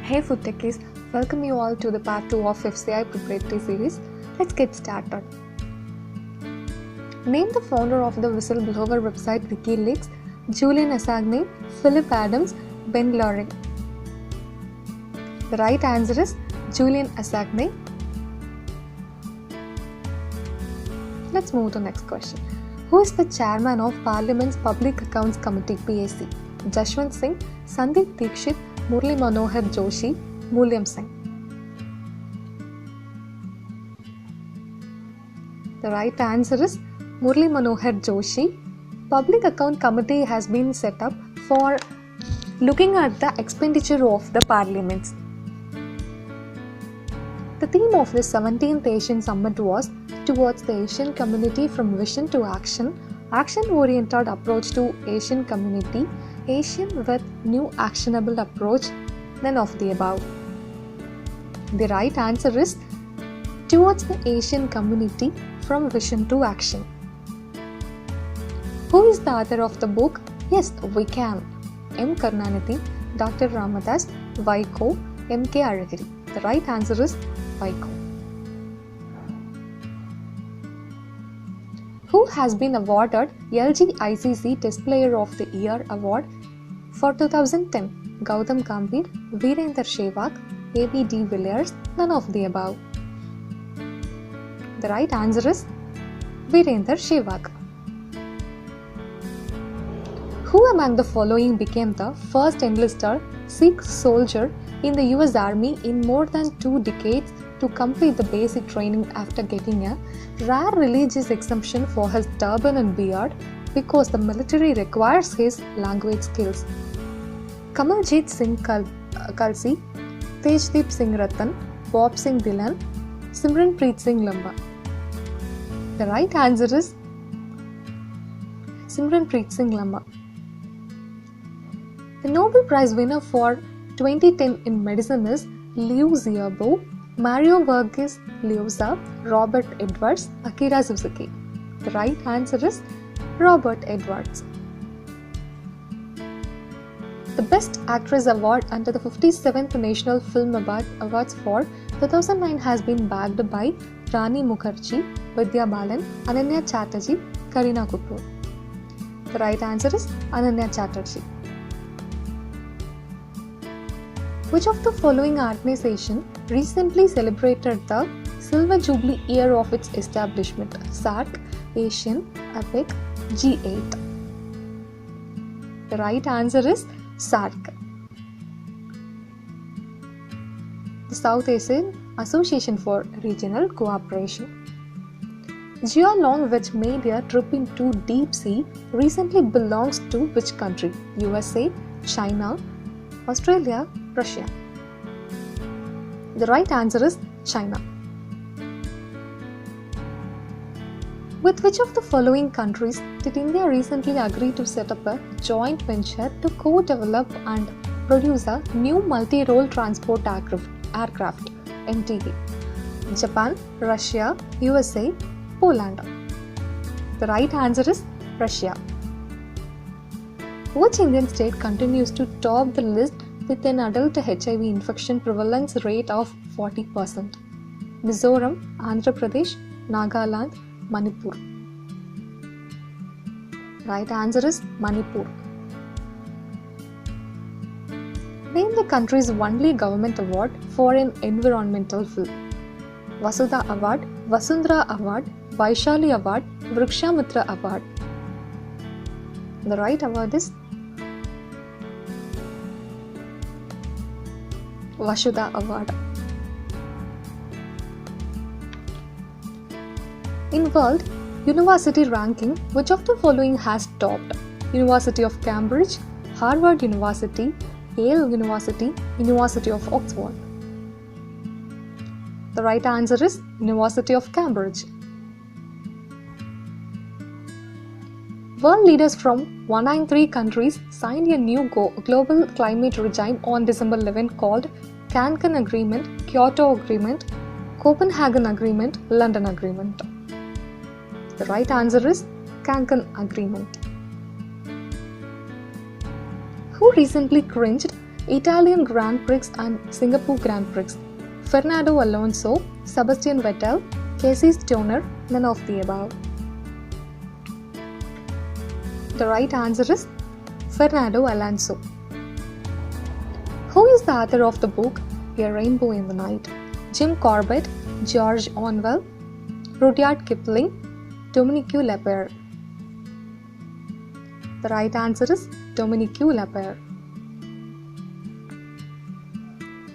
Hey Food Techies, welcome you all to the part 2 of FCI Preparatory Series. Let's get started. Name the founder of the whistleblower website WikiLeaks: Julian Assange, Philip Adams, Ben Loring. The right answer is Julian Assange. Let's move to the next question. Who is the chairman of Parliament's Public Accounts Committee (PAC)? Jashwant Singh, Sandeep Dikshit, Murli Manohar Joshi, Mulayam Singh. The right answer is Murli Manohar Joshi. Public Account Committee has been set up for looking at the expenditure of the parliaments. The theme of the 17th Asian Summit was Towards the Asian Community from Vision to Action, Action-Oriented Approach to Asian Community, Asian with New Actionable Approach. None of the above. The right answer is Towards the Asian Community from Vision to Action. Who is the author of the book Yes, We Can? M. Karunanidhi, Dr. Ramadas, Vaiko, M. K. Azhagiri. The right answer is Vaiko. Who has been awarded LG ICC Test Player of the Year Award for 2010? Gautam Gambhir, Virender Sehwag, A.B. de Villiers, none of the above. The right answer is Virender Sehwag. Who among the following became the first enlisted Sikh soldier in the US Army in more than 2 decades to complete the basic training after getting a rare religious exemption for his turban and beard because the military requires his language skills? Kamaljeet Singh Kalsi, Tejdeep Singh Ratan, Bob Singh Dhillon, Simranpreet Singh Lamba. The right answer is Simranpreet Singh Lamba. The Nobel Prize winner for 2010 in medicine is Liu Xiaobo, Mario Vargas Llosa, Robert Edwards, Akira Suzuki. The right answer is Robert Edwards. The Best Actress Award under the 57th National Film Awards for 2009 has been bagged by Rani Mukherjee, Vidya Balan, Ananya Chatterjee, Kareena Kapoor. The right answer is Ananya Chatterjee. Which of the following organization recently celebrated the Silver Jubilee year of its establishment? SAARC, Asian, APEC, G8. The right answer is SAARC. The South Asian Association for Regional Cooperation. Jia Long, which made a trip into deep sea, recently belongs to which country? USA, China, Australia, Russia. The right answer is China. With which of the following countries did India recently agree to set up a joint venture to co-develop and produce a new multi-role transport aircraft (MTA)? Japan, Russia, USA, Poland. The right answer is Russia. Which Indian state continues to top the list with an adult HIV infection prevalence rate of 40%? Mizoram, Andhra Pradesh, Nagaland, Manipur. Right answer is Manipur. Name the country's only government award for an environmental film. Vasudha Award, Vasundhara Award, Vaishali Award, Vrikshamitra Award. The right award is Vasudha Award. In world university ranking, which of the following has topped? University of Cambridge, Harvard University, Yale University, University of Oxford. The right answer is University of Cambridge. World leaders from 193 countries signed a new global climate regime on December 11 called Cancun Agreement, Kyoto Agreement, Copenhagen Agreement, London Agreement. The right answer is Cancun Agreement. Who recently clinched Italian Grand Prix and Singapore Grand Prix. Fernando Alonso, Sebastian Vettel, Casey Stoner, none of the above. The right answer is Fernando Alonso. Who is the author of the book A Rainbow in the Night? Jim Corbett, George Orwell, Rudyard Kipling, Dominique Lapierre. The right answer is Dominique Lapierre.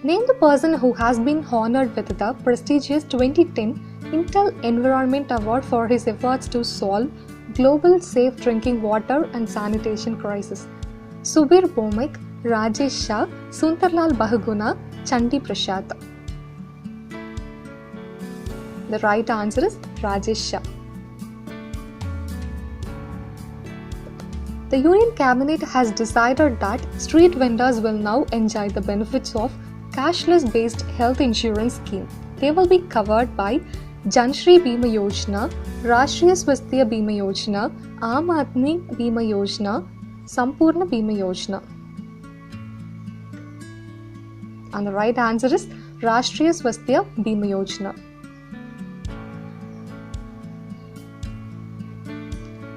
Name the person who has been honored with the prestigious 2010 Intel Environment Award for his efforts to solve global safe drinking water and sanitation crisis. Subir Bhowmik, Rajesh Shah, Sundarlal Bahuguna, Chandi Prasad. The right answer is Rajesh Shah. The Union Cabinet has decided that street vendors will now enjoy the benefits of cashless-based health insurance scheme. They will be covered by Jan Shri Bima Yojana, Rashtriya Swasthya Bima Yojana, Aam Aadmi Bima Yojana, Sampurna Bima Yojana. And the right answer is Rashtriya Swasthya Bima Yojana.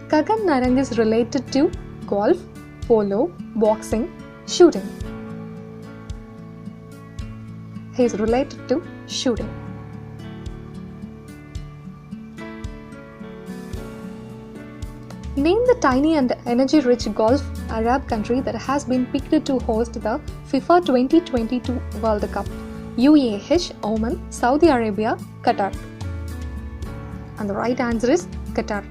Gagan Narang is related to golf, polo, boxing, shooting. He is related to shooting. Name the tiny and energy-rich Gulf Arab country that has been picked to host the FIFA 2022 World Cup. UAE, Oman, Saudi Arabia, Qatar. And the right answer is Qatar.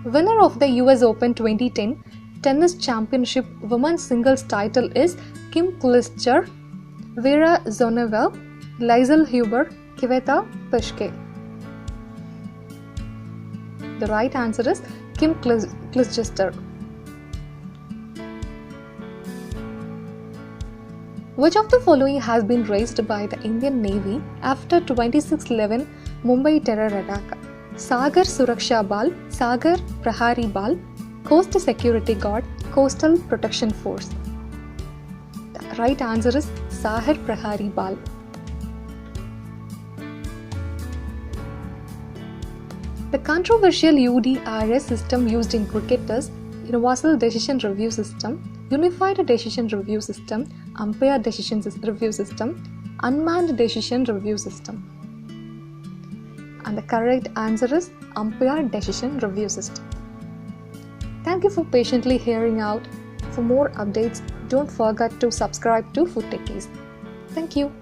Winner of the US Open 2010 Tennis Championship Women's Singles title is Kim Clijsters, Vera Zvonareva, Liesl Huber, Květa Peschke. The right answer is Kim Clijsters. Which of the following has been raised by the Indian Navy after 26/11 Mumbai terror attack? Sagar Suraksha Bal, Sagar Prahari Bal, Coast Security Guard, Coastal Protection Force. The right answer is Sagar Prahari Bal. The controversial UDRS system used in cricket is Universal Decision Review System, Unified Decision Review System, Umpire Decision Review System, Unmanned Decision Review System. And the correct answer is Umpire Decision Review System. Thank you for patiently hearing out. For more updates, don't forget to subscribe to Food Techies. Thank you.